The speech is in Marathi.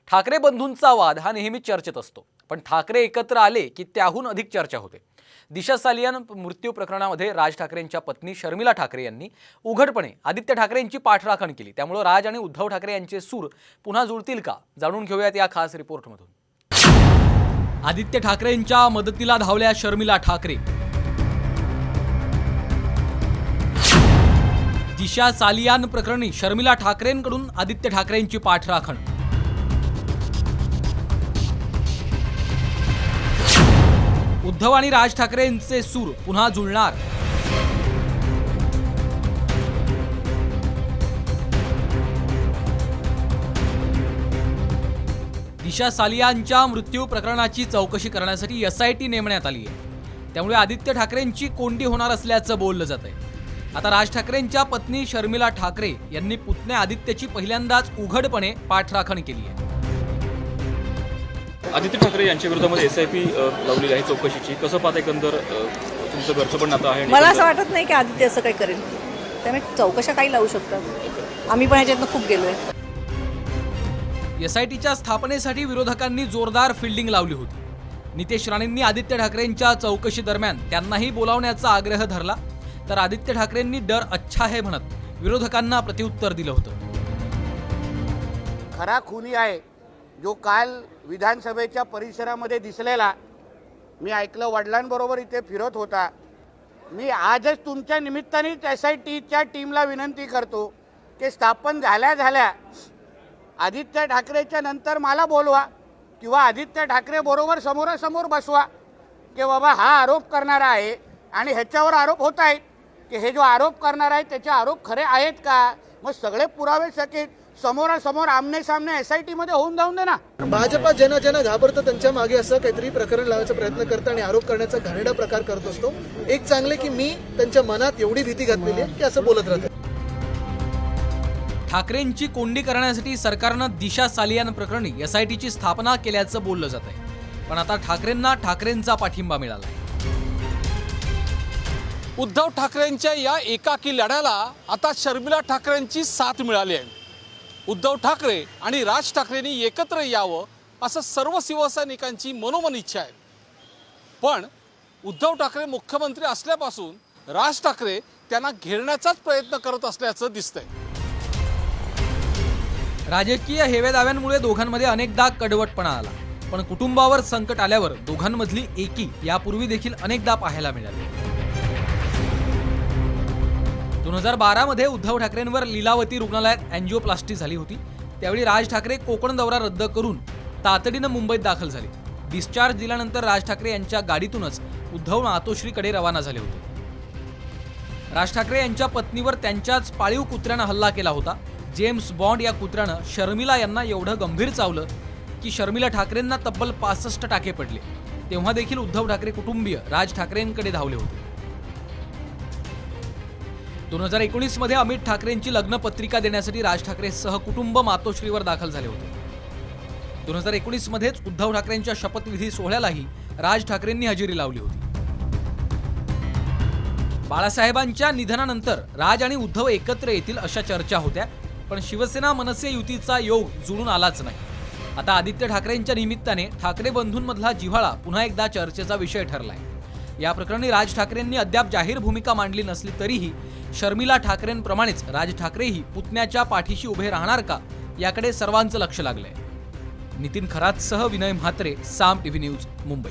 ठाकरे बंधूंचा वाद हा नेहमी चर्चेत असतो, पण ठाकरे एकत्र आले की त्याहून अधिक चर्चा होते। दिशा सालियान मृत्यू प्रकरणामध्ये राज ठाकरेंच्या पत्नी शर्मिला ठाकरे यांनी उघडपणे आदित्य ठाकरेंची पाठराखण केली। त्यामुळे राज आणि उद्धव ठाकरे यांचे सूर पुन्हा जुळतील का, जाणून घेऊयात या खास रिपोर्टमधून। आदित्य ठाकरेंच्या मदतीला धावल्या शर्मिला ठाकरे। दिशा सालियान प्रकरणी शर्मिला ठाकरेंकडून आदित्य ठाकरेंची पाठराखण। उद्धव आणि राज ठाकरेंचे सूर पुन्हा जुळणार। दिशा सालियानच्या मृत्यू प्रकरणाची चौकशी करण्यासाठी SIT नेमण्यात आली आहे। त्यामुळे आदित्य ठाकरेंची कोंडी होणार असल्याचं बोललं जातंय। आता राज ठाकरेंच्या पत्नी शर्मिला ठाकरे यांनी पुतण्या आदित्यची पहिल्यांदाच उघडपणे पाठराखण केली आहे। आदित्य ठाकरे यांच्या विरोधामध्ये SIP लावलेली आहे चौकशीची, कसं पाहता एकंदर तुमचं घरचं पण नातं आहे? मला असं वाटत नाही की आदित्य असं काही करेल, त्यामुळे चौकशा काही लावू शकतात। आम्ही पण ह्याच्यातनं खूप गेलोय। SITच्या स्थापनेसाठी विरोधकांनी जोरदार फिल्डिंग लावली होती। नितेश राणेंनी आदित्य ठाकरेंच्या चौकशी दरम्यान त्यांनाही बोलावण्याचा आग्रह धरला, तर आदित्य ठाकरेंनी डर अच्छा है म्हणत विरोधकांना प्रत्युत्तर दिलं होतं। खरा खुनी आहे जो काल विधानसभेच्या परिसरामध्ये दिसलेला, मी ऐकलं वडिलांबरोबर इथे फिरत होता। मी आजच तुमच्या निमित्तानेच SITच्या टीमला विनंती करतो की स्थापन झाल्या आदित्य ठाकरेच्या नंतर मला बोलवा किंवा आदित्य ठाकरे बरोबर समोरासमोर बसवा की बाबा हा आरोप करणारा आहे आणि ह्याच्यावर आरोप होत आहेत की हे जो आरोप करणार आहे त्याचे आरोप खरे आहेत का, मग सगळे पुरावे सकेत समोरासमोर आमने सामने SIT मध्ये होऊन जाऊन दे ना। भाजपा ज्यांना घाबरतं त्यांच्या मागे असं काहीतरी प्रकरण लावायचा प्रयत्न करतं आणि आरोप करण्याचा घाणेरडा प्रकार करत असतो। एक चांगले की मी त्यांच्या मनात एवढी भीती घातलेली आहे की असं बोलत राहते। ठाकरेंची कोंडी करण्यासाठी सरकारनं दिशा सालियान प्रकरणी SITची स्थापना केल्याचं बोललं जात आहे, पण आता ठाकरेंना ठाकरेंचा पाठिंबा मिळाला। उद्धव ठाकरेंच्या या एकाकी लढ्याला आता शर्मिला ठाकरेंची साथ मिळाली आहे। उद्धव ठाकरे आणि राज ठाकरेंनी एकत्र यावं असं सर्व शिवसैनिकांची मनोमन इच्छा आहे, पण उद्धव ठाकरे मुख्यमंत्री असल्यापासून राज ठाकरे त्यांना घेरण्याचाच प्रयत्न करत असल्याचं दिसतंय। राजकीय हेवेदाव्यांमुळे दोघांमध्ये अनेकदा कडवटपणा आला, पण कुटुंबावर संकट आल्यावर दोघांमधली एकी यापूर्वी देखील अनेकदा पाहायला मिळाली। 2012 मध्ये उद्धव ठाकरेंवर लीलावती रुग्णालयात अँजिओप्लास्टी झाली होती। त्यावेळी राज ठाकरे कोकण दौरा रद्द करून तातडीनं मुंबईत दाखल झाले। डिस्चार्ज दिल्यानंतर राज ठाकरे यांच्या गाडीतूनच उद्धव मातोश्रीकडे रवाना झाले होते। राज ठाकरे यांच्या पत्नीवर त्यांच्याच पाळीव कुत्र्यानं हल्ला केला होता। जेम्स बॉन्ड या कुत्र्यानं शर्मिला यांना एवढं गंभीर चावलं की शर्मिला ठाकरेंना तब्बल 65 टाके पडले। तेव्हा देखील उद्धव ठाकरे कुटुंबीय राज ठाकरेंकडे धावले होते। 2019 मध्ये अमित ठाकरेंची लग्न पत्रिका देण्यासाठी राज ठाकरे सहकुटुंब मातोश्रीवर दाखल झाले होते। 2019 मध्येच उद्धव ठाकरेंच्या शपथविधी सोहळ्यालाही राज ठाकरेंनी हजेरी लावली होती। बाळासाहेबांच्या निधनानंतर राज आणि उद्धव एकत्र येतील अशा चर्चा होत्या, पण शिवसेना मनसे युतीचा योग जुळून आलाच नाही। आता आदित्य ठाकरेंच्या निमित्ताने ठाकरे बंधूंमधला जिव्हाळा पुन्हा एकदा चर्चेचा विषय ठरलाय। या प्रकरणी राज ठाकरेंनी अद्याप जाहीर भूमिका मांडली नसली तरीही शर्मिला ठाकरेंप्रमाणेच राज ठाकरेही पुतण्याच्या पाठीशी उभे राहणार का, याकडे सर्वांचं लक्ष लागलंय। नितीन खरातसह विनय म्हात्रे, साम TV न्यूज, मुंबई।